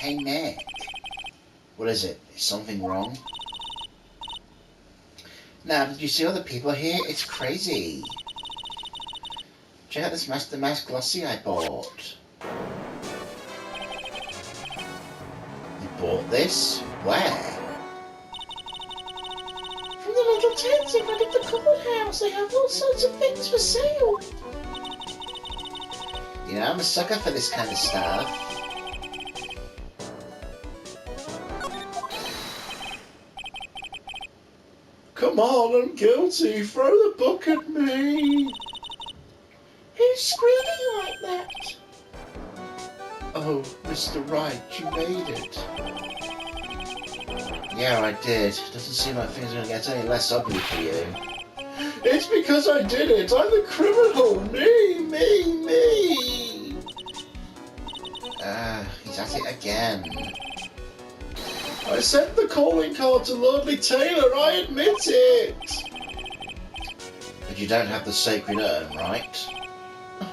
Hey, Nick. What is it? Is something wrong? Now, did you see all the people here? It's crazy. Check out this Master Mask Glossy I bought. You bought this? Where? From the little tent in front of the courthouse. They have all sorts of things for sale. You know, I'm a sucker for this kind of stuff. Come on, I'm guilty. Throw the book at me. Who's screaming like that? Oh, Mr. Wright, you made it. Yeah, I did. Doesn't seem like things are going to get any less ugly for you. It's because I did it. I'm the criminal. Me. He's at it again. I sent the calling card to Lordly Taylor. I admit it. But you don't have the sacred urn, right?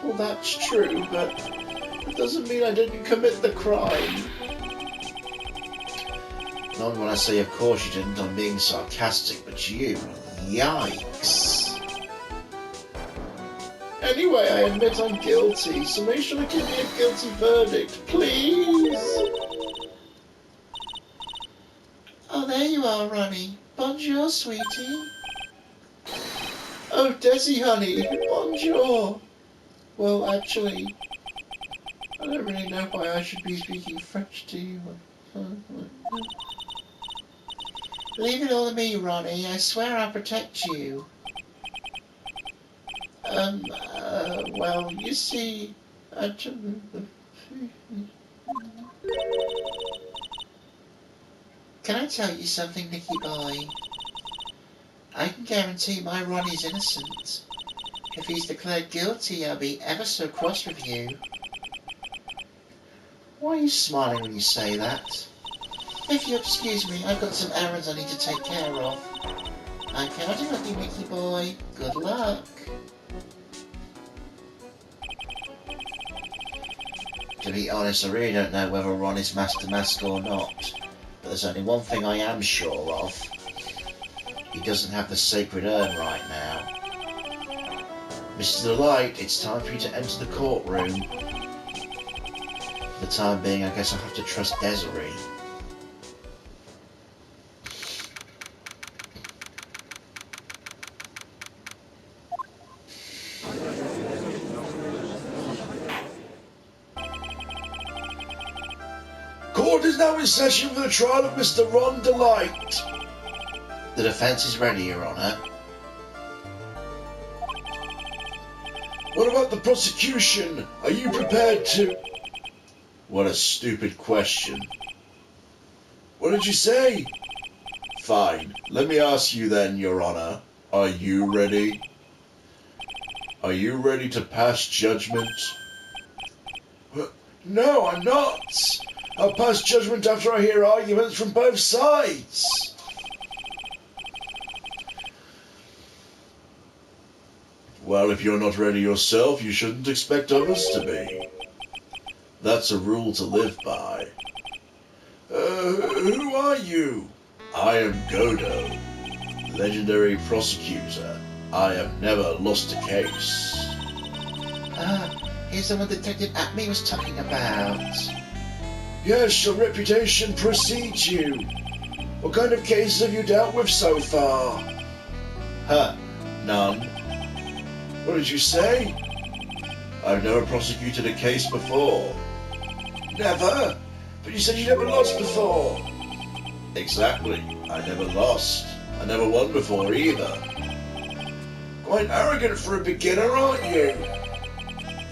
Oh, that's true, but it doesn't mean I didn't commit the crime. Not when I say of course you didn't, I'm being sarcastic, but you, yikes. Anyway, I admit I'm guilty, so make sure to give me a guilty verdict, please. Oh, there you are, Ronnie. Bonjour, sweetie. Oh, Desi, honey. Bonjour. Well, actually, I don't really know why I should be speaking French to you. Leave it all to me, Ronnie. I swear I'll protect you. Well, you see, Can I tell you something, Nicky boy? I can guarantee my Ronnie's innocent. If he's declared guilty, I'll be ever so cross with you. Why are you smiling when you say that? If you'll excuse me, I've got some errands I need to take care of. I'm counting on you, Nicky boy. Good luck. To be honest, I really don't know whether Ron is Master Mask or not. But there's only one thing I am sure of. He doesn't have the sacred urn right now. Mr. Delight, it's time for you to enter the courtroom. For the time being, I guess I'll have to trust Desiree. Court is now in session for the trial of Mr. Ron Delight. The defence is ready, Your Honour. What about the prosecution? Are you prepared to... What a stupid question. What did you say? Fine. Let me ask you then, Your Honour. Are you ready? Are you ready to pass judgment? No, I'm not. I'll pass judgment after I hear arguments from both sides. Well, if you're not ready yourself, you shouldn't expect others to be. That's a rule to live by. Who are you? I am Godot, legendary prosecutor. I have never lost a case. Here's the one Detective Atme was talking about. Yes, your reputation precedes you. What kind of cases have you dealt with so far? None. What did you say? I've never prosecuted a case before. Never? But you said you never lost before. Exactly. I never lost. I never won before either. Quite arrogant for a beginner, aren't you?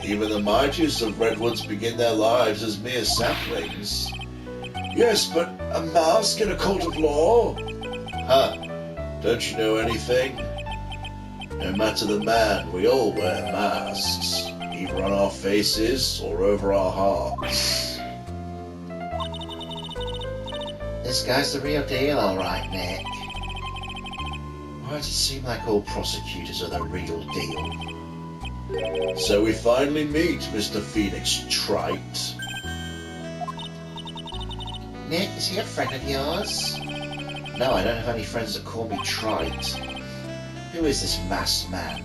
Even the mightiest of redwoods begin their lives as mere saplings. Yes, but a mask in a court of law? Don't you know anything? No matter the man, we all wear masks, either on our faces or over our hearts. This guy's the real deal, all right, Nick. Why does it seem like all prosecutors are the real deal? So we finally meet, Mr. Phoenix Trite. Nick, is he a friend of yours? No, I don't have any friends that call me Trite. Who is this masked man?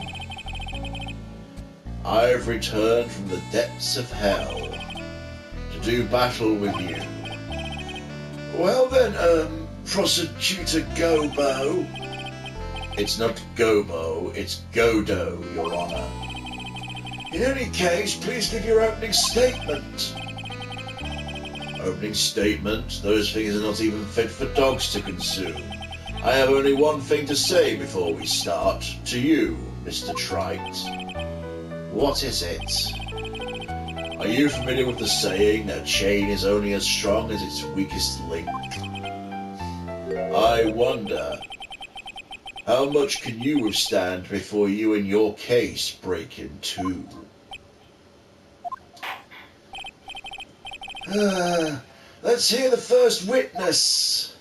I've returned from the depths of hell to do battle with you. Well then, Prosecutor Gobo. It's not Gobo, it's Godot, Your Honor. In any case, please give your opening statement. Opening statement? Those things are not even fit for dogs to consume. I have only one thing to say before we start. To you, Mr. Trite. What is it? Are you familiar with the saying, a chain is only as strong as its weakest link? I wonder, how much can you withstand before you and your case break in two? Let's hear the first witness.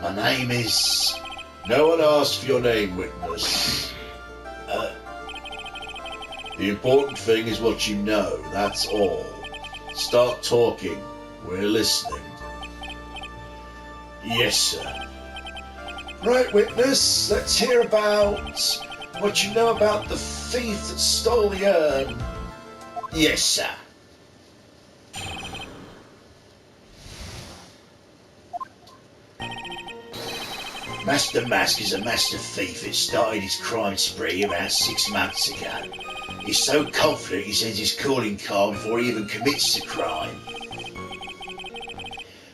My name is... No one asked for your name, witness. The important thing is what you know, that's all. Start talking. We're listening. Yes, sir. Right, witness, let's hear about what you know about the thief that stole the urn. Yes, sir. Master Mask is a master thief that started his crime spree about 6 months ago. He's so confident he sends his calling card before he even commits the crime.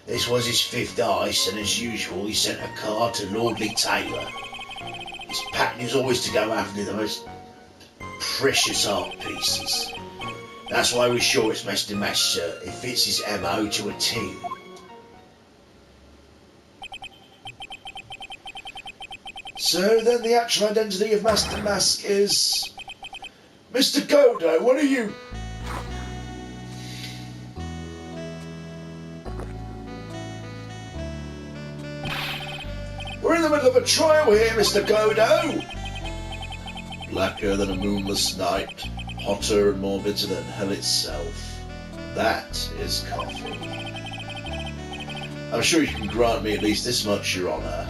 This was his 5th heist, and as usual he sent a card to Lordly Taylor. His pattern is always to go after the most precious art pieces. That's why we're sure it's Master Mask, sir. It fits his MO to a T. So then the actual identity of Master Mask is... Mr. Godot, what are you... We're in the middle of a trial here, Mr. Godot! Blacker than a moonless night, hotter and more bitter than hell itself. That is coffee. I'm sure you can grant me at least this much, Your Honor.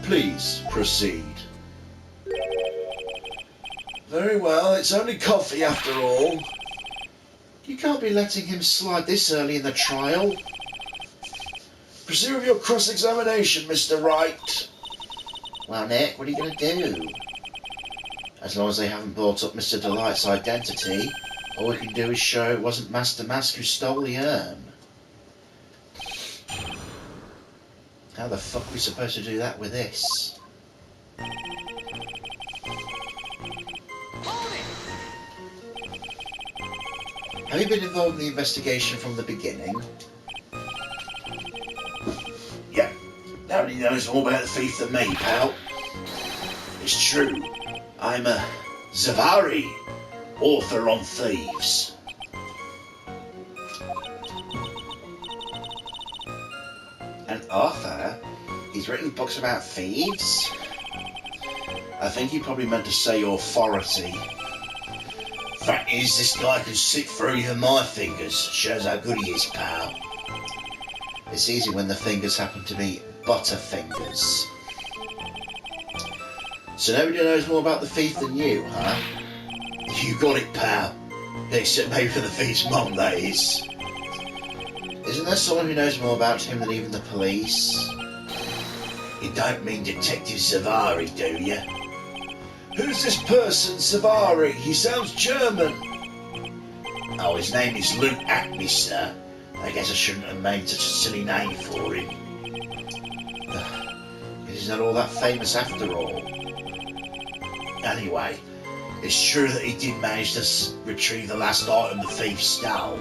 Please proceed. Very well, it's only coffee after all. You can't be letting him slide this early in the trial. Proceed with your cross-examination, Mr. Wright. Well, Nick, what are you going to do? As long as they haven't brought up Mr. Delight's identity, all we can do is show it wasn't Master Mask who stole the urn. How the fuck are we supposed to do that with this? Have you been involved in the investigation from the beginning? Yeah, nobody knows more about the thief than me, pal. It's true. I'm a Zavari, author on thieves. An author? He's written books about thieves? I think you probably meant to say authority. Fact is, this guy can sit through even my fingers. Shows how good he is, pal. It's easy when the fingers happen to be butterfingers. So nobody knows more about the thief than you, huh? You got it, pal. Except maybe for the thief's mum, that is. Isn't there someone who knows more about him than even the police? You don't mean Detective Zavari, do you? Who's this person, Zavari? He sounds German. Oh, his name is Luke Acme, sir. I guess I shouldn't have made such a silly name for him. He's not all that famous after all. Anyway, it's true that he did manage to retrieve the last item the thief stole.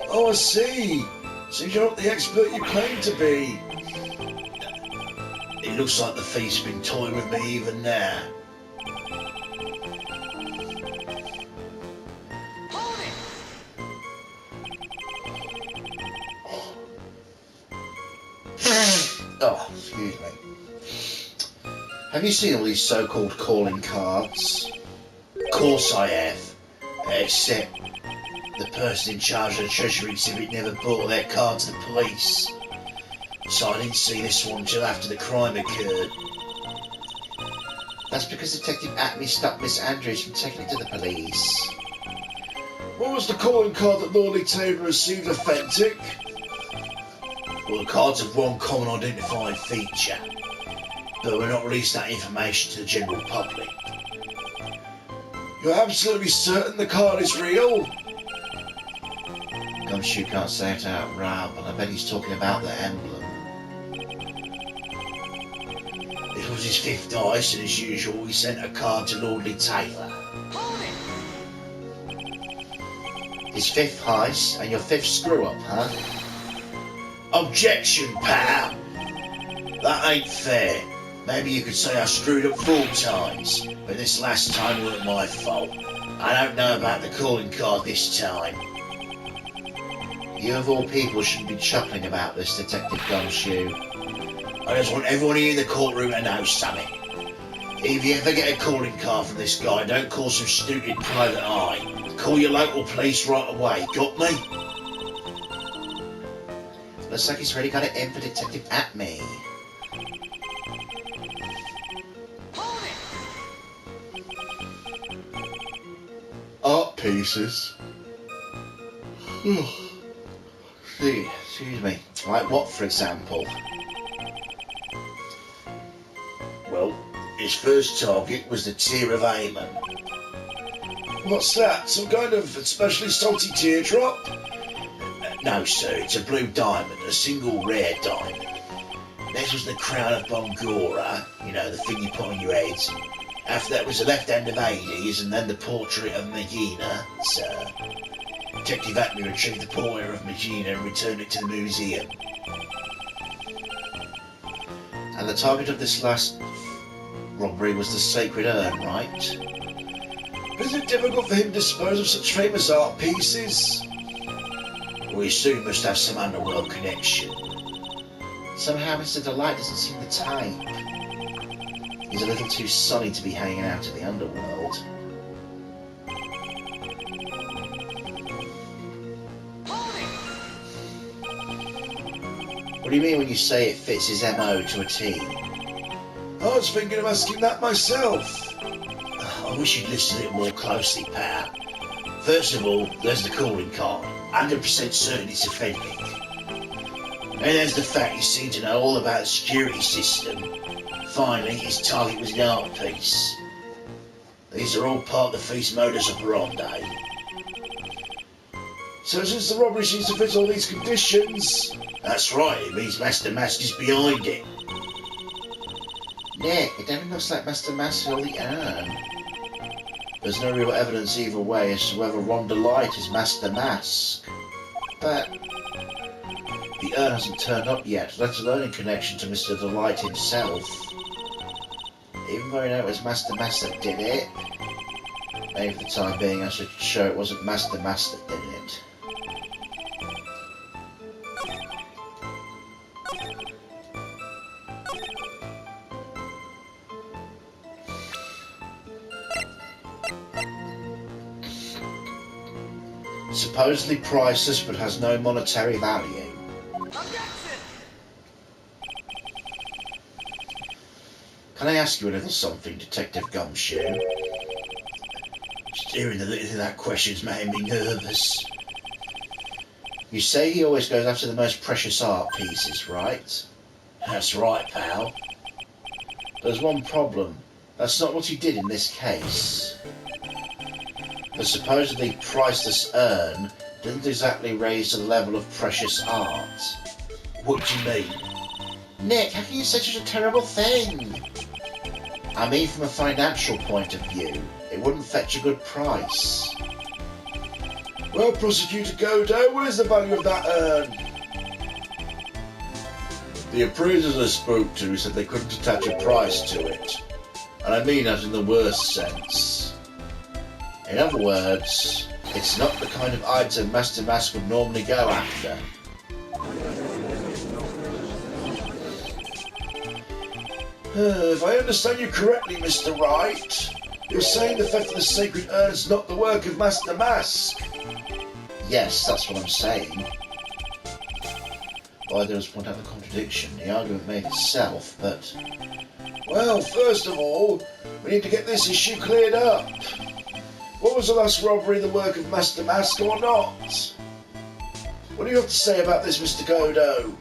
Oh, I see. Seems you're not the expert you claim to be. It looks like the thief's been toying with me even now. Oh, excuse me. Have you seen all these so-called calling cards? Of course I have. Except the person in charge of the treasury exhibit never brought their card to the police. So I didn't see this one until after the crime occurred. That's because Detective Atme stopped Miss Andrews from taking it to the police. What was the calling card that Lordly Taylor received authentic? Well, the cards have one common identifying feature, but we're not releasing that information to the general public. You're absolutely certain the card is real? Gumshoe can't say it out loud, but I bet he's talking about the emblem. It was his fifth dice, and as usual, he sent a card to Lordly Taylor. His fifth heist, and your fifth screw-up, huh? Objection, pal! That ain't fair. Maybe you could say I screwed up 4 times, but this last time wasn't my fault. I don't know about the calling card this time. You of all people shouldn't be chuckling about this, Detective Gumshoe. I just want everyone here in the courtroom to know something. If you ever get a calling card from this guy, don't call some stupid private eye. Call your local police right away, got me? Looks like he's really got it in for Detective Atme. Art pieces. Excuse me. Like what, for example? Well, his first target was the Tear of Amen. What's that? Some kind of especially salty teardrop? No, sir, it's a blue diamond, a single rare diamond. Next was the Crown of Bongora, you know, the thing you put on your head. After that was the left hand of Hades, and then the portrait of Megina, sir. Detective Atme retrieved the portrait of Megina and returned it to the museum. And the target of this last robbery was the Sacred Urn, right? Is it difficult for him to dispose of such famous art pieces? We soon must have some underworld connection. Somehow Mr. Delight doesn't seem the type. He's a little too sunny to be hanging out in the underworld. What do you mean when you say it fits his MO to a T? I was thinking of asking that myself. I wish you'd listen a little more closely, pal. First of all, there's the calling card. 100% certain it's authentic. And there's the fact he seemed to know all about the security system. Finally, his target was an art piece. These are all part of the thief's modus operandi. So since the robbery seems to fit all these conditions... That's right, it means Master Mask is behind it. Nick, it definitely looks like Master Mask or the urn. There's no real evidence either way as to whether Ron Delight is Master Mask. But the urn hasn't turned up yet, let alone in connection to Mr. Delight himself. Even though I know it was Master Mask that did it, maybe for the time being I should show it wasn't Master Mask that did it. Supposedly priceless but has no monetary value. Can I ask you a little something, Detective Gumshoe? Just hearing the little of that question's making me nervous. You say he always goes after the most precious art pieces, right? That's right, pal. There's one problem. That's not what he did in this case. The supposedly priceless urn didn't exactly raise to the level of precious art. What do you mean? Nick, how can you say such a terrible thing? I mean from a financial point of view. It wouldn't fetch a good price. Well, Prosecutor Godot, what is the value of that urn? The appraisers I spoke to said they couldn't attach a price to it. And I mean that in the worst sense. In other words, it's not the kind of item Master Mask would normally go after. If I understand you correctly, Mr. Wright, You're saying the theft of the sacred urn is not the work of Master Mask? Yes, that's what I'm saying. Why there was point out the contradiction. The argument made itself, but... Well, first of all, we need to get this issue cleared up. What was the last robbery the work of Master Mask or not? What do you have to say about this, Mr. Godot?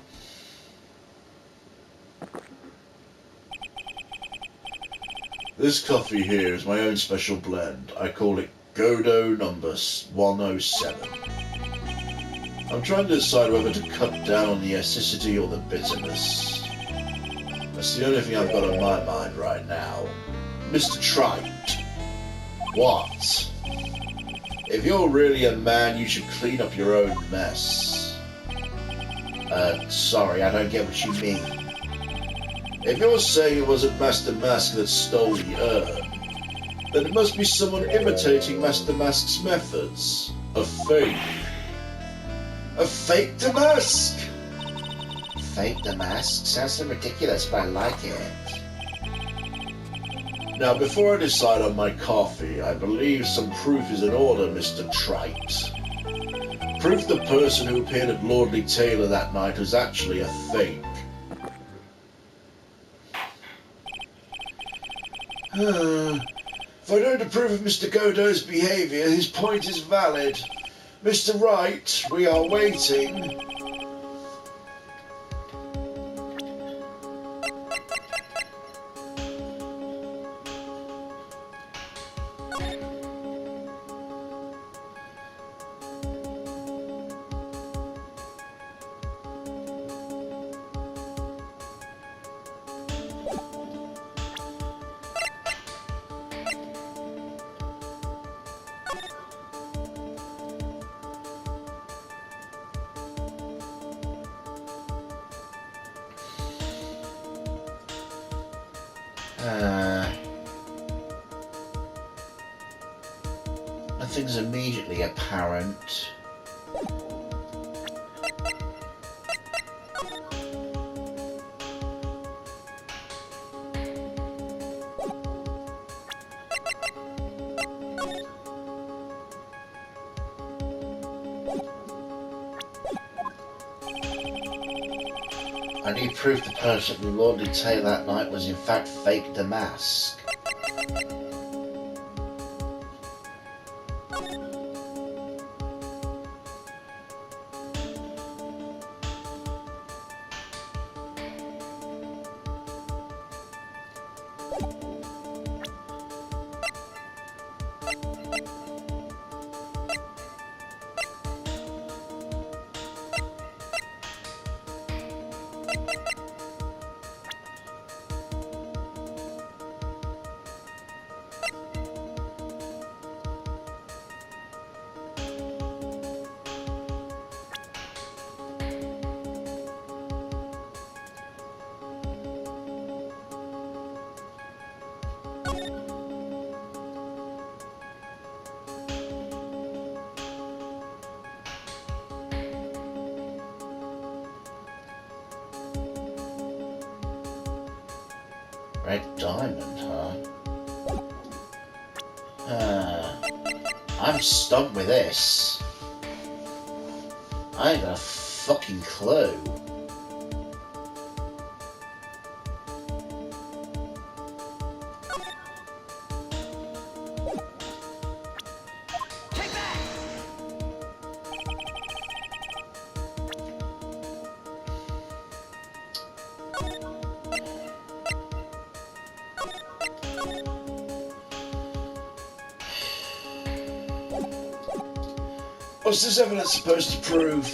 This coffee here is my own special blend. I call it Godot number 107. I'm trying to decide whether to cut down on the acidity or the bitterness. That's the only thing I've got on my mind right now. Mr. Trite. What? If you're really a man, you should clean up your own mess. Sorry, I don't get what you mean. If you're saying it wasn't Master Mask that stole the urn, then it must be someone imitating Master Mask's methods. A fake. A fake Damask! Fake the mask? Sounds so ridiculous, but I like it. Now, before I decide on my coffee, I believe some proof is in order, Mr. Trite. Proof the person who appeared at Lordly Taylor that night was actually a fake. If I don't approve of Mr. Godot's behaviour, his point is valid. Mr. Wright, we are waiting. Nothing's immediately apparent. I need proof the person who Lordly Taylor that night was in fact fake the mask. Red diamond, huh? I'm stumped with this. I ain't got a fucking clue. What's this evidence supposed to prove?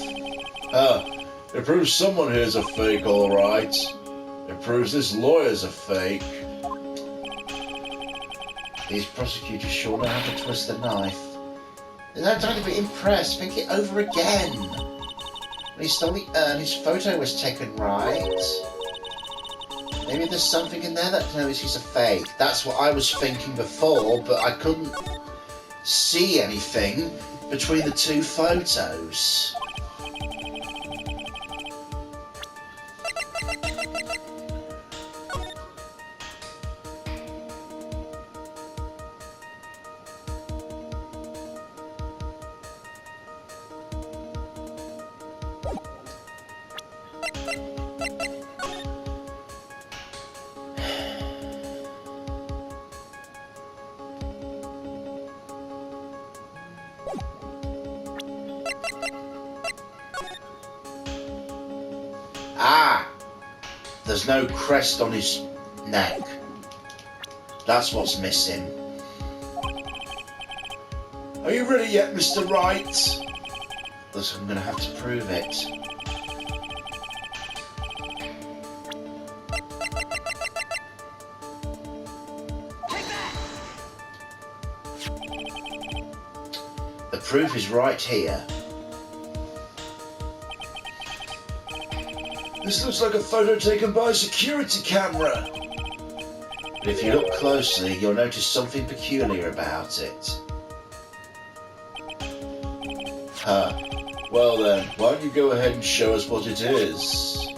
It proves someone here's a fake, alright. It proves this lawyer's a fake. These prosecutors sure know how to twist the knife. They don't try to be impressed. Think it over again. When he stole the urn, his photo was taken right. Maybe there's something in there that knows he's a fake. That's what I was thinking before, but I couldn't see anything between the two photos. Ah! There's no crest on his neck. That's what's missing. Are you ready yet, Mr. Wright? Listen, I'm going to have to prove it. The proof is right here. This looks like a photo taken by a security camera. But if you look closely, you'll notice something peculiar about it. Huh. Well then, why don't you go ahead and show us what it is?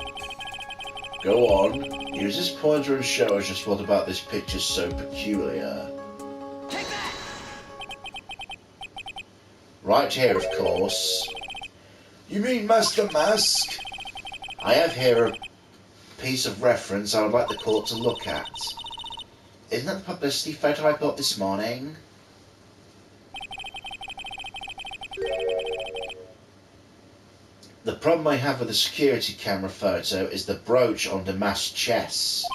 Go on. Use this pointer and show us just what about this picture's so peculiar. Right here, of course. You mean Master Mask? I have here a piece of reference I would like the court to look at. Isn't that the publicity photo I bought this morning? The problem I have with the security camera photo is the brooch on the masked chest.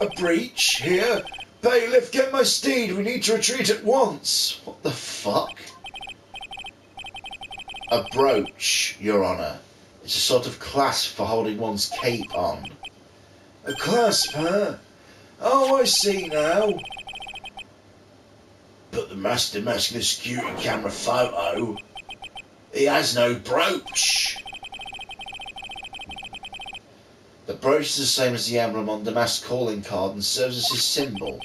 A breach? Here? Bailiff, get my steed. We need to retreat at once. What the fuck? A brooch, Your Honour. It's a sort of clasp for holding one's cape on. A clasp, huh? Oh, I see now. But the Master Mask in the security camera photo, he has no brooch. The brooch is the same as the emblem on the masked calling card and serves as his symbol.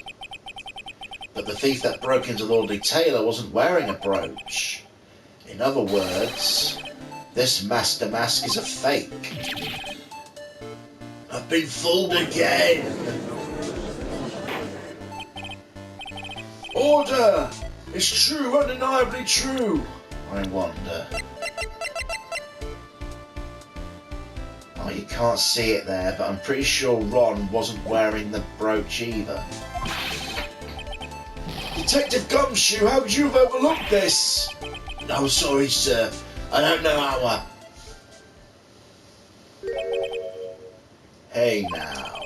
But the thief that broke into Lordly Taylor wasn't wearing a brooch. In other words, this Master Mask is a fake. I've been fooled again. Order! It's true, undeniably true. I wonder. Oh, you can't see it there, but I'm pretty sure Ron wasn't wearing the brooch either. Detective Gumshoe, how could you have overlooked this? No, sorry, sir. I don't know how Hey now.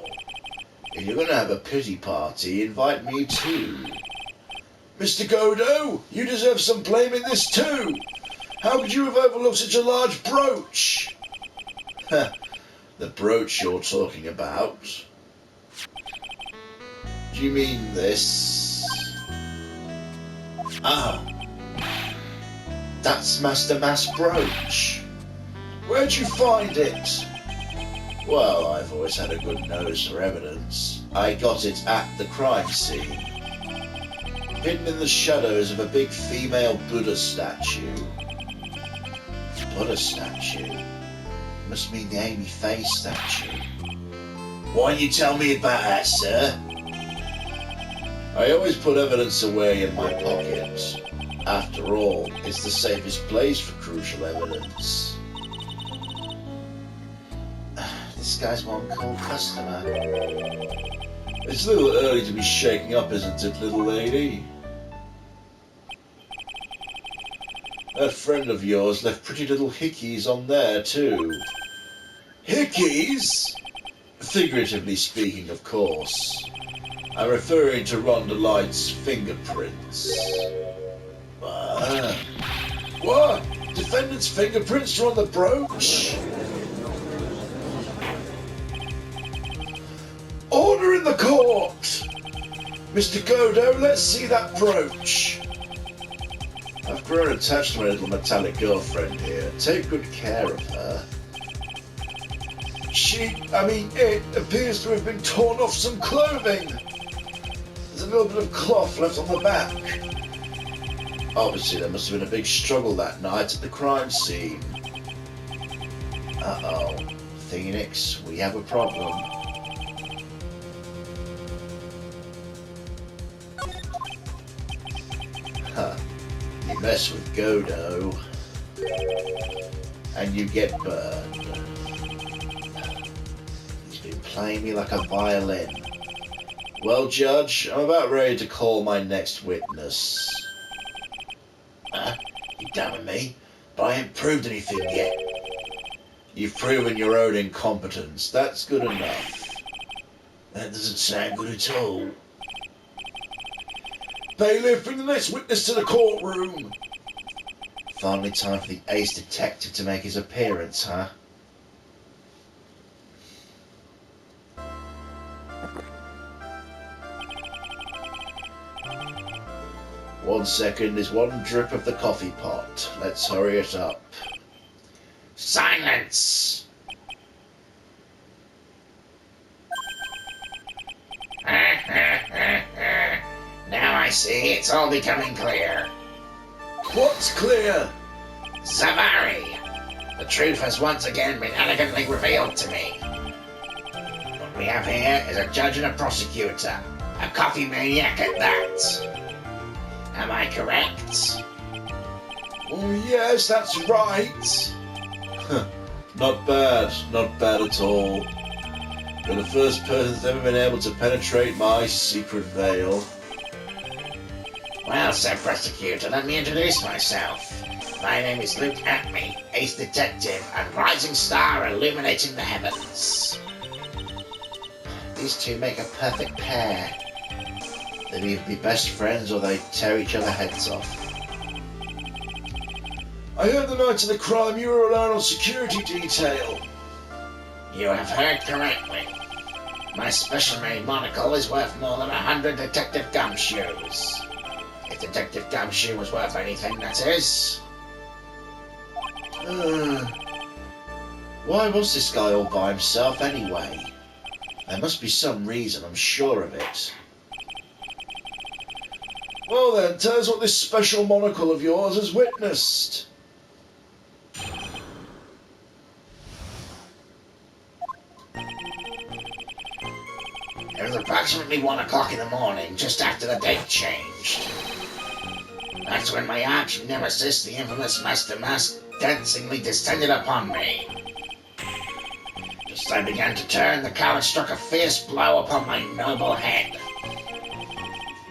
If you're going to have a pity party, invite me too. Mr. Godot, you deserve some blame in this too. How could you have overlooked such a large brooch? The brooch you're talking about? Do you mean this? Ah, that's Master Mask's brooch. Where'd you find it? Well, I've always had a good nose for evidence. I got it at the crime scene, hidden in the shadows of a big female Buddha statue. Buddha statue? Must mean the Amy Faye statue. Why don't you tell me about that, sir? I always put evidence away in my pocket. After all, it's the safest place for crucial evidence. This guy's one cool customer. It's a little early to be shaking up, isn't it, little lady? That friend of yours left pretty little hickeys on there, too. Hickeys? Figuratively speaking, of course. I'm referring to Rhonda Light's fingerprints. What? Defendant's fingerprints are on the brooch? Order in the court! Mr. Godot, let's see that brooch. I've grown attached to my little metallic girlfriend here. Take good care of her. It appears to have been torn off some clothing. There's a little bit of cloth left on the back. Obviously, there must have been a big struggle that night at the crime scene. Uh-oh. Phoenix, we have a problem. Huh. You mess with Godot, and you get burned. He's been playing me like a violin. Well, Judge, I'm about ready to call my next witness. You damning me, but I ain't proved anything yet. You've proven your own incompetence. That's good enough. That doesn't sound good at all. Bailiff, bring the next witness to the courtroom. Finally time for the ace detective to make his appearance, huh? One second is one drip of the coffee pot. Let's hurry it up. Silence! Now I see it's all becoming clear. What's clear? Zavari! The truth has once again been elegantly revealed to me. What we have here is a judge and a prosecutor. A coffee maniac at that. Am I correct? Oh yes, that's right. Not bad at all. You're the first person that's ever been able to penetrate my secret veil. Well, said prosecutor, let me introduce myself. My name is Luke Atme, ace detective and rising star illuminating the heavens. These two make a perfect pair. They'd either be best friends or they'd tear each other's heads off. I heard the night of the crime you were alone on security detail. You have heard correctly. My special made monocle is worth more than 100 Detective Gumshoes. If Detective Gumshoe was worth anything, that is. Why was this guy all by himself anyway? There must be some reason, I'm sure of it. Well then, tell us what this special monocle of yours has witnessed. It was approximately 1 o'clock in the morning, just after the date changed. That's when my arch nemesis, the infamous Master Mask, dancingly descended upon me. Just as I began to turn, the coward struck a fierce blow upon my noble head.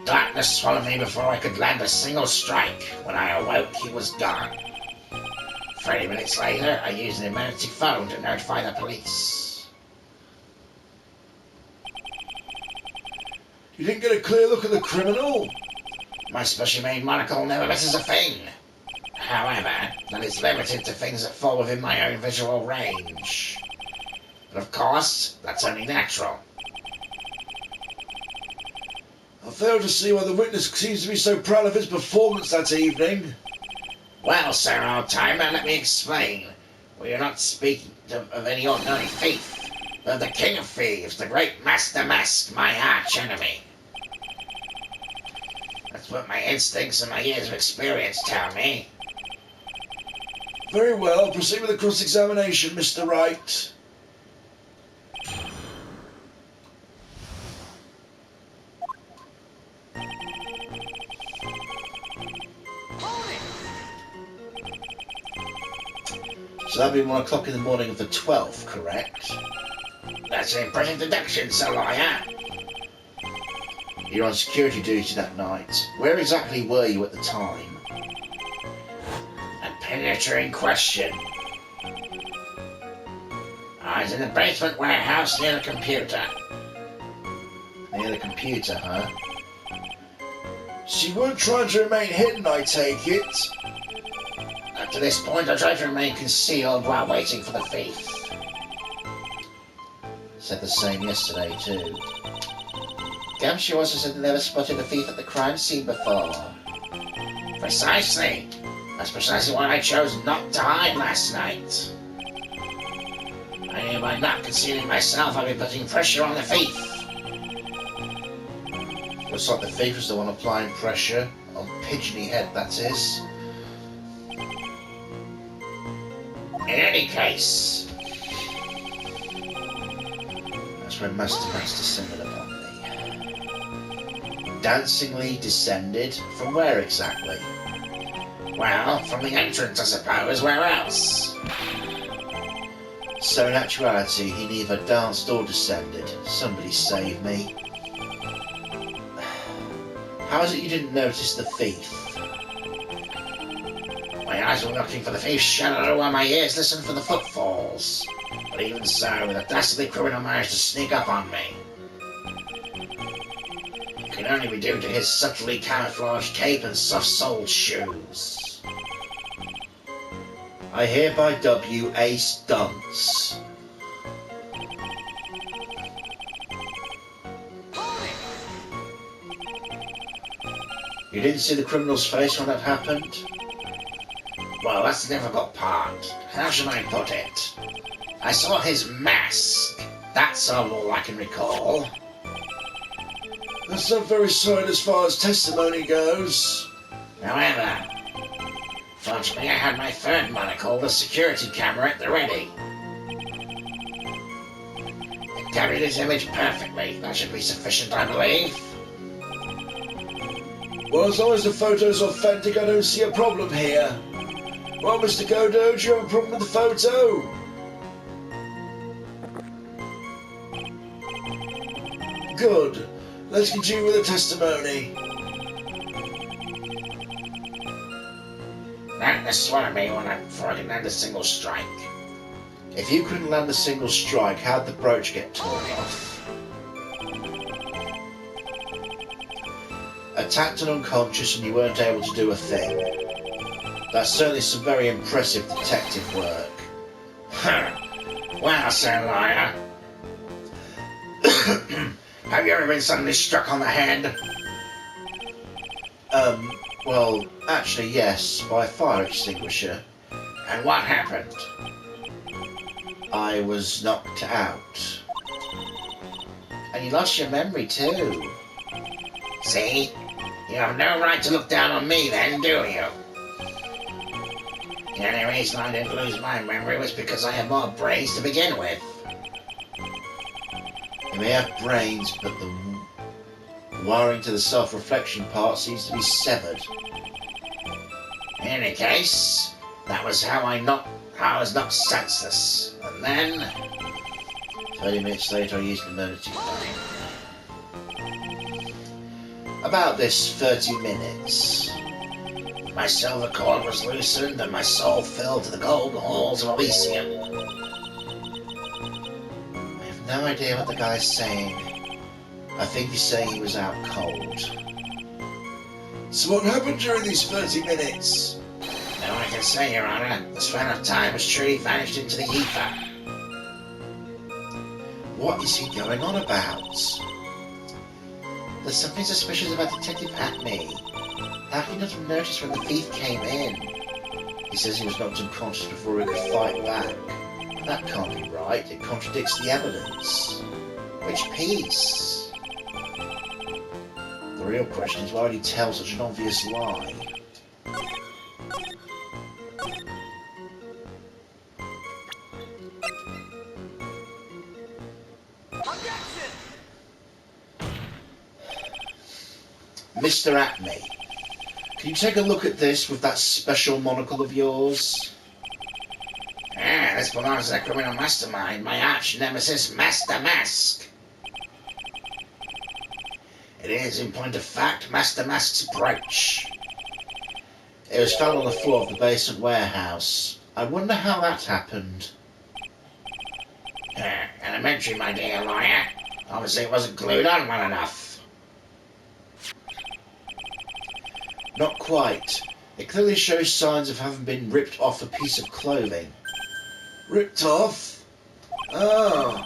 Darkness swallowed me before I could land a single strike. When I awoke, he was gone. 30 minutes later, I used an emergency phone to notify the police. You didn't get a clear look at the criminal? My specially made monocle never misses a thing. However, that is limited to things that fall within my own visual range. But of course, that's only natural. I fail to see why the witness seems to be so proud of his performance that evening. Well, sir, old timer, let me explain. We are not speaking of any ordinary thief, but of the king of thieves, the great Master Mask, my arch enemy. That's what my instincts and my years of experience tell me. Very well, proceed with the cross-examination, Mr. Wright. So that'd be 1 o'clock in the morning of the 12th, correct? That's an impressive deduction, Sir Lawyer. You're on security duty that night. Where exactly were you at the time? A penetrating question. I was in the basement warehouse near the computer. Near the computer, huh? So you weren't trying to remain hidden, I take it? Up to this point, I tried to remain concealed while waiting for the thief. Said the same yesterday, too. Gumshoe also said they never spotted the thief at the crime scene before. Precisely. That's precisely why I chose not to hide last night. I knew by not concealing myself, I'd be putting pressure on the thief. Looks like the thief was the one applying pressure on Pigeony Head, that is. In any case, that's when Master Mask descended upon me. Dancingly descended? From where exactly? well, from the entrance, I suppose. Where else? So in actuality, he neither danced or descended. Somebody save me. How is it you didn't notice the thief? My My eyes were looking for the thief's shadow while my ears listened for the footfalls. But even so, the dastardly criminal managed to sneak up on me. It could only be due to his subtly camouflaged cape and soft-soled shoes. I hereby dub you Ace Dunce. You didn't see the criminal's face when that happened? Well, that's the difficult part. How should I put it? I saw his mask. That's all I can recall. That's not very solid as far as testimony goes. However, fortunately I had my third monocle, the security camera, at the ready. It carried his image perfectly. That should be sufficient, I believe. Well, as long as the photo's authentic, I don't see a problem here. Well, Mr. Godot, do you have a problem with the photo? Good. Let's continue with the testimony. That just swallowed me before I could land a single strike. If you couldn't land a single strike, how'd the brooch get torn off? Attacked and unconscious and you weren't able to do a thing. That's certainly some very impressive detective work. Well, Sir Liar. Have you ever been suddenly struck on the head? Well, actually yes, by a fire extinguisher. And what happened? I was knocked out. And you lost your memory too. See? You have no right to look down on me then, do you? The only reason I didn't lose my memory was because I had more brains to begin with. You may have brains, but the wiring to the self-reflection part seems to be severed. In any case, that was how I was knocked senseless. And then 30 minutes later I used an emergency phone. About this 30 minutes. My silver cord was loosened and my soul filled to the golden halls of Elysium. I have no idea what the guy's saying. I think he's saying he was out cold. So what happened during these 30 minutes? No one can say, Your Honor. The span of time has truly vanished into the ether. What is he going on about? There's something suspicious about Detective Atme. How can you not have noticed when the thief came in? He says he was knocked unconscious before he could fight back. That can't be right. It contradicts the evidence. Which piece? The real question is, why would he tell such an obvious lie? Mr. Atme, can you take a look at this with that special monocle of yours? Ah, this belongs to the criminal mastermind, my arch nemesis, Master Mask. It is, in point of fact, Master Mask's brooch. It was found on the floor of the basement warehouse. I wonder how that happened. Elementary, my dear lawyer. Obviously it wasn't glued on well enough. Not quite. It clearly shows signs of having been ripped off a piece of clothing. Ripped off? Ah.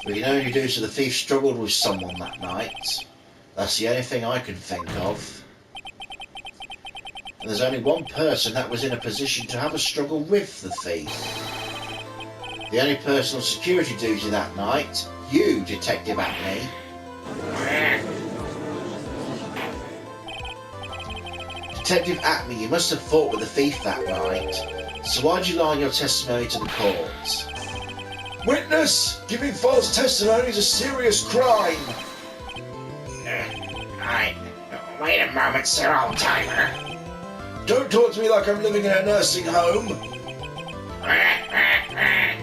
We can only do so the thief struggled with someone that night. That's the only thing I can think of. And there's only one person that was in a position to have a struggle with the thief. The only person on security duty that night, you, Detective Atme. Detective Atme, you must have fought with the thief that night. So why'd you lie on your testimony to the court? Witness! Giving false testimony is a serious crime! Wait a moment, Sir Old-Timer. Don't talk to me like I'm living in a nursing home. I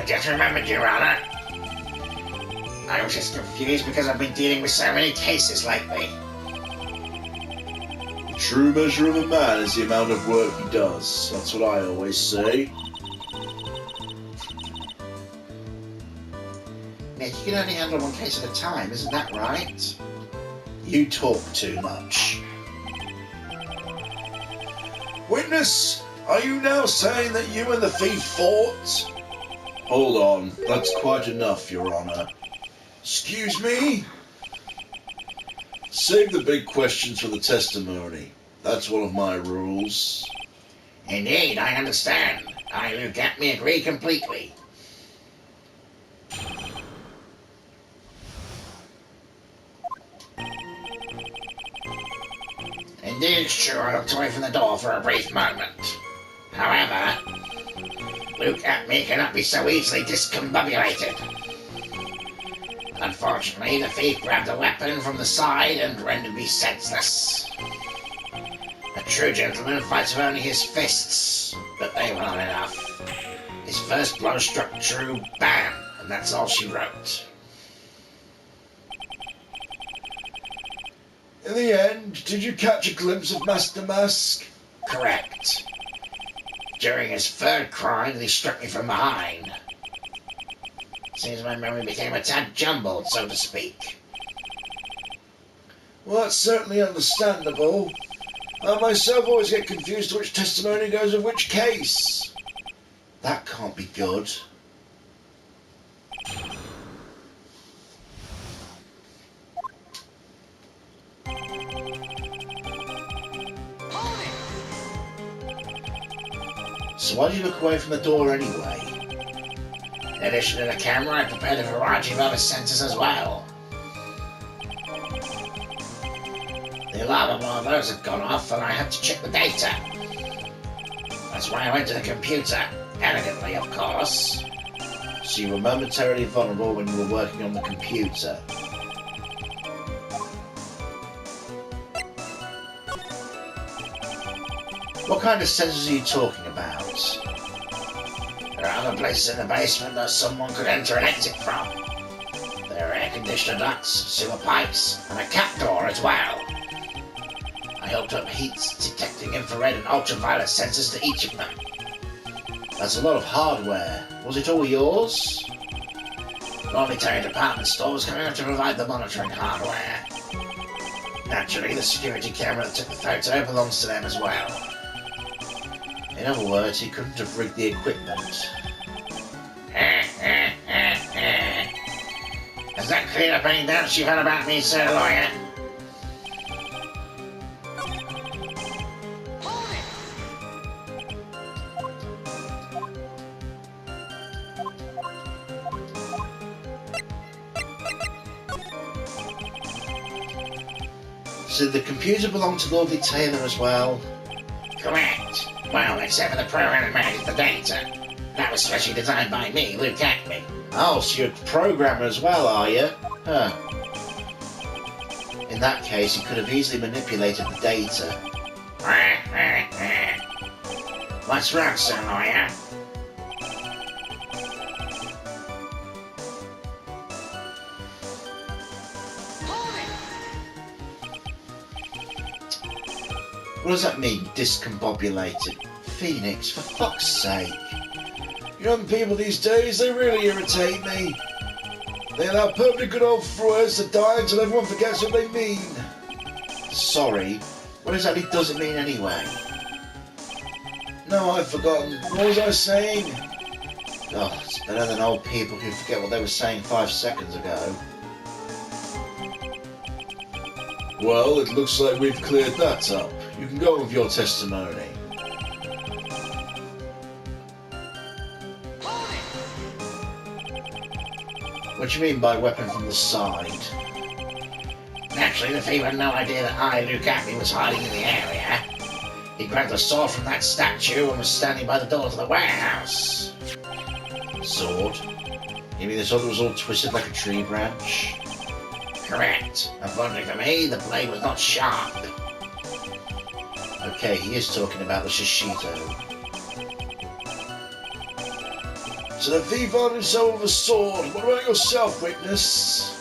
just remembered, Your Honor. I was just confused because I've been dealing with so many cases lately. true measure of a man is the amount of work he does. That's what I always say. Nick, you can only handle one case at a time, isn't that right? You talk too much. Witness, are you now saying that you and the thief fought? Hold on, that's quite enough, Your Honor. Excuse me? Save the big questions for the testimony. That's one of my rules. Indeed, I understand. I look at me agree completely. Indeed, it's true, I looked away from the door for a brief moment. However, Luke at me cannot be so easily discombobulated. Unfortunately, the thief grabbed a weapon from the side and rendered me senseless. A true gentleman fights with only his fists, but they were not enough. His first blow struck true, bam, and that's all she wrote. In the end, did you catch a glimpse of Master Mask? Correct. During his third crime, he struck me from behind. Seems my memory became a tad jumbled, so to speak. Well, that's certainly understandable. I myself always get confused which testimony goes with which case. That can't be good. So why did you look away from the door anyway? In addition to the camera, I prepared a variety of other sensors as well. The alarm of one of those had gone off and I had to check the data. That's why I went to the computer. Elegantly, of course. So you were momentarily vulnerable when you were working on the computer. What kind of sensors are you talking about? There are other places in the basement that someone could enter and exit from. There are air conditioner ducts, sewer pipes, and a cat door as well. I hooked up heat detecting infrared and ultraviolet sensors to each of them. That's a lot of hardware. Was it all yours? The Military Department store was coming up to provide the monitoring hardware. Naturally, the security camera that took the photo belongs to them as well. In other words, he couldn't have rigged the equipment. Has that cleared up any doubts you've had about me, sir lawyer? So did the computer belong to Lordly Taylor as well? Correct. Well, except for the program that manages the data. That was specially designed by me, Luke Acme. Oh, so you're a programmer as well, are you? Huh. In that case, you could have easily manipulated the data. What's wrong, sir lawyer? What does that mean, discombobulated? Phoenix, for fuck's sake. Young people these days, they really irritate me. They allow perfectly good old words to die until everyone forgets what they mean. Sorry, what exactly does it mean anyway? No, I've forgotten. What was I saying? Oh, it's better than old people who forget what they were saying 5 seconds ago. Well, it looks like we've cleared that up. You can go on with your testimony. What do you mean by weapon from the side? Naturally, the thief had no idea that I, Luke Acme, was hiding in the area. He grabbed a sword from that statue and was standing by the door to the warehouse. Sword? You mean the sword that was all twisted like a tree branch? Correct. Unfortunately for me, the blade was not sharp. Okay, he is talking about the Shishito. So the thief armed himself with a sword. What about yourself, witness?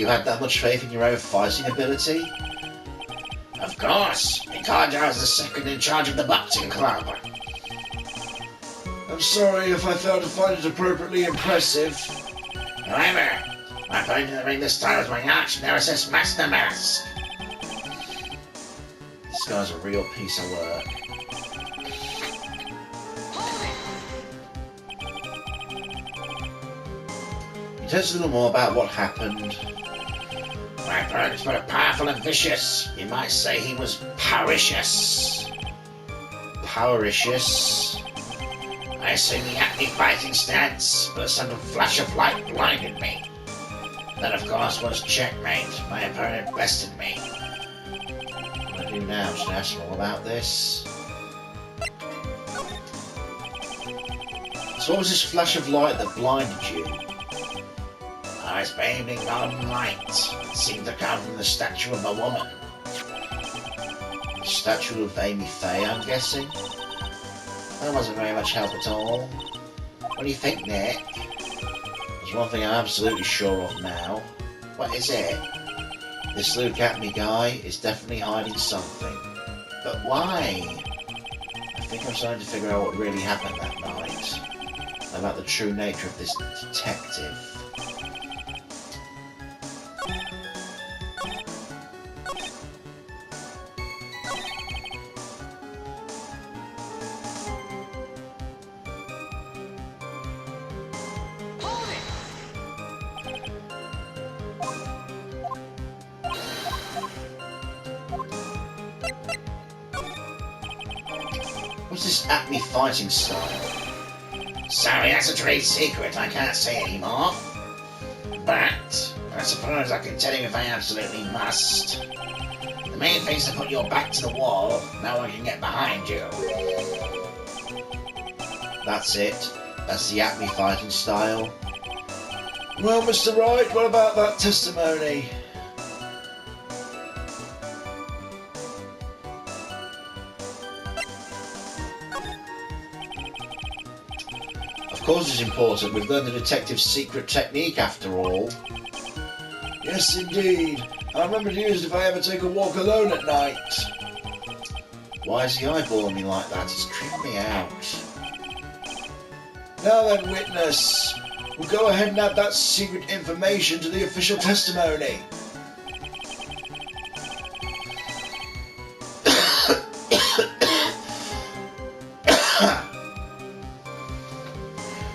You had that much faith in your own fighting ability? Of course, Godot is the second in charge of the boxing club. I'm sorry if I failed to find it appropriately impressive. However, my opponent in the ring this time was my arch nemesis, Master Mask. This guy's a real piece of work. You tell us a little more about what happened. My opponent was powerful and vicious. You might say he was powericious. Powericious? I assumed he had me fighting stance, but a sudden flash of light blinded me. That, of course, was checkmate. My opponent bested me. What do I do now? Should I ask him all about this? So what was this flash of light that blinded you? I was bathed in golden light. It seemed to come from the statue of a woman. The statue of Amy Faye, I'm guessing? That wasn't very much help at all. What do you think, Nick? There's one thing I'm absolutely sure of now. What is it? This Luke Acme guy is definitely hiding something. But why? I think I'm starting to figure out what really happened that night. About the true nature of this detective. What's this Acme fighting style? Sorry, that's a trade secret. I can't say anymore. But I suppose I can tell you if I absolutely must. The main thing is to put your back to the wall. No one can get behind you. That's it. That's the Acme fighting style. Well, Mr. Wright, what about that testimony? Of course it's important. We've learned the detective's secret technique after all. Yes, indeed. I remember to use it if I ever take a walk alone at night. Why is he eyeballing me like that? It's creeping me out. Now then, witness. We'll go ahead and add that secret information to the official testimony.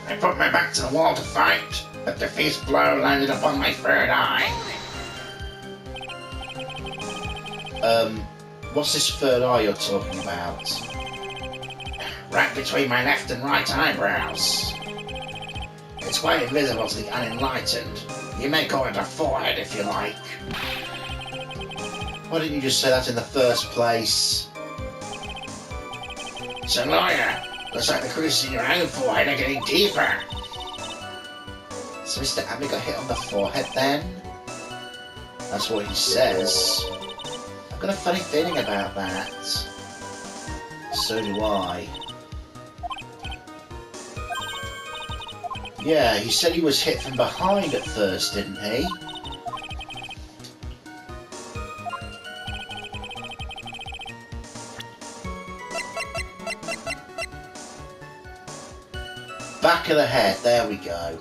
I put my back to the wall to fight, but the fierce blow landed upon my third eye. What's this third eye you're talking about? Right between my left and right eyebrows. It's quite invisible to the unenlightened. You may call it a forehead if you like. Why didn't you just say that in the first place? So, lawyer, looks like the creases in your own forehead are getting deeper. So Mr. Acme got hit on the forehead then? That's what he says. I've got a funny feeling about that. So do I. Yeah, he said he was hit from behind at first, didn't he? Back of the head, there we go.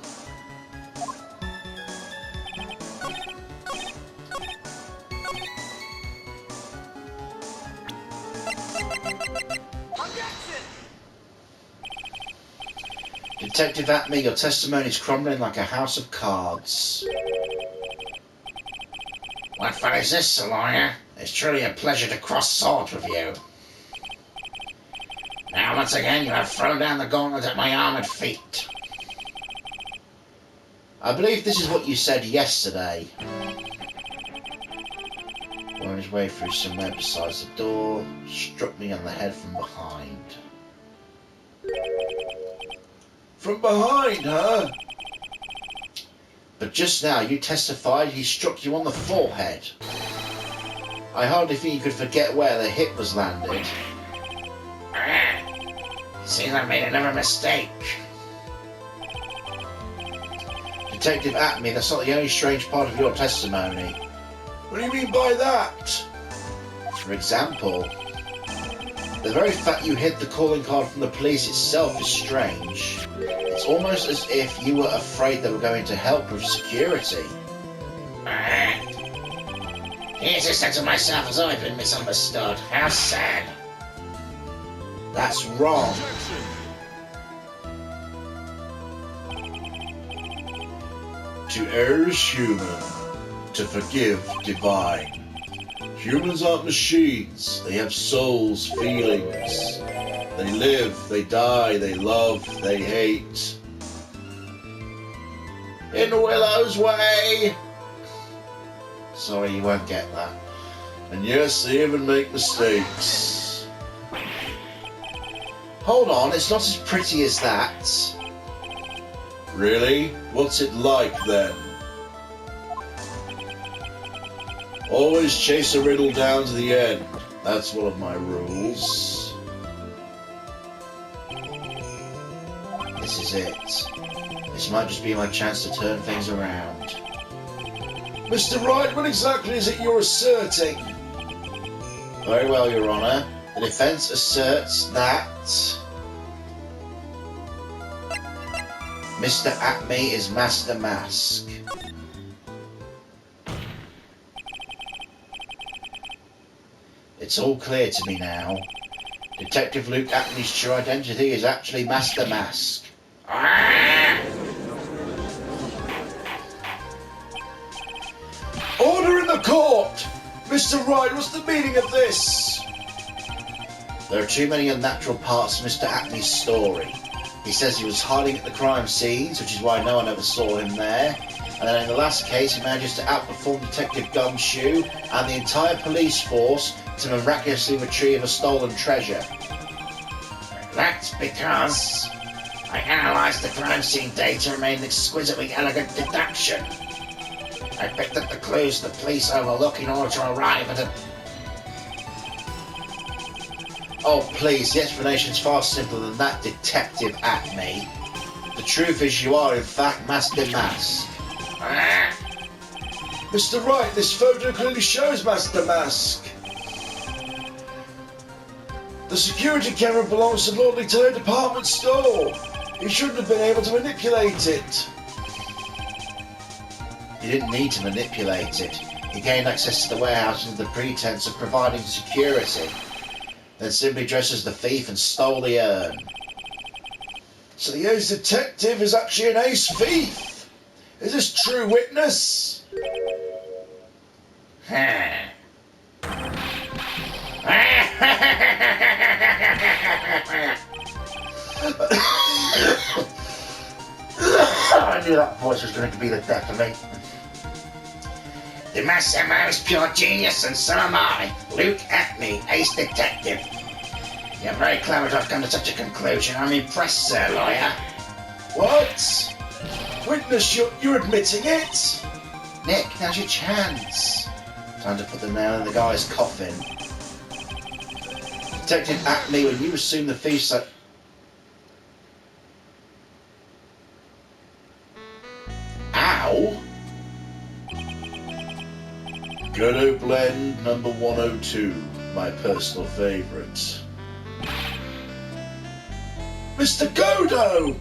Detective Acme, your testimony is crumbling like a house of cards. What fun is this, Sir Lawyer? It's truly a pleasure to cross swords with you. Now, once again, you have thrown down the gauntlet at my armored feet. I believe this is what you said yesterday. On his way through somewhere besides the door, struck me on the head from behind. From behind, huh? But just now you testified he struck you on the forehead. I hardly think you could forget where the hit was landed. Seems I've made another mistake. Detective Atme, that's not the only strange part of your testimony. What do you mean by that? For example, the very fact you hid the calling card from the police itself is strange. It's almost as if you were afraid they were going to help with security. The existence of myself has always been misunderstood. How sad. That's wrong. To err is human, to forgive divine. Humans aren't machines, they have souls, feelings. They live, they die, they love, they hate. In Willow's way! Sorry, you won't get that. And yes, they even make mistakes. Hold on, it's not as pretty as that. Really? What's it like then? Always chase a riddle down to the end. That's one of my rules. This is it. This might just be my chance to turn things around. Mr. Wright, what exactly is it you're asserting? Very well, Your Honour. The defence asserts that Mr. Atme is Master Mask. It's all clear to me now. Detective Luke Atme's true identity is actually Master Mask. Order in the court! Mr. Wright, what's the meaning of this? There are too many unnatural parts to Mr. Atme's story. He says he was hiding at the crime scenes, which is why no one ever saw him there. And then in the last case, he manages to outperform Detective Gumshoe and the entire police force to miraculously retrieve a stolen treasure. That's because I analysed the crime scene data and made an exquisitely elegant deduction. I picked up the clues the police overlook in order to arrive at a... Oh please, the explanation's far simpler than that, Detective Atme. The truth is you are in fact Master Mask. Mr. Wright, this photo clearly shows Master Mask. The security camera belongs to Lordly Taylor department store. He shouldn't have been able to manipulate it. He didn't need to manipulate it. He gained access to the warehouse under the pretense of providing security, then simply dressed as the thief and stole the urn. So the ace detective is actually an ace thief. Is this true witness? I knew that voice was going to be the death of me. The Master is pure genius, and so am I, Luke Atme, ace detective. You're very clever to have come to such a conclusion. I'm impressed, sir, lawyer. What? Witness, you're admitting it? Nick, now's your chance. Time to put the nail in the guy's coffin. Detective Atme, when you assume the thief's Ow! Godot blend number 102, my personal favourite. Mr. Godot!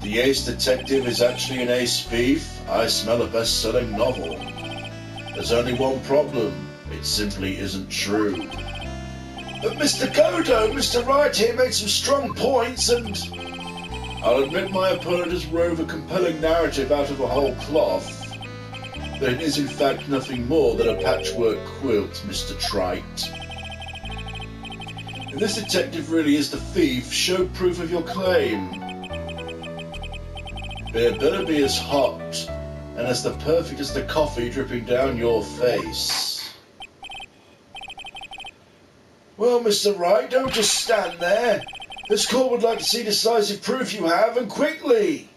The ace detective is actually an ace thief. I smell a best-selling novel. There's only one problem. It simply isn't true. But Mr. Godot, Mr. Wright here made some strong points and... I'll admit my opponent has wove a compelling narrative out of a whole cloth. But it is in fact nothing more than a patchwork quilt, Mr. Trite. If this detective really is the thief, show proof of your claim. But it better be as hot and as the perfect as the coffee dripping down your face. Well, Mr. Wright, don't just stand there. This court would like to see decisive proof you have, and quickly.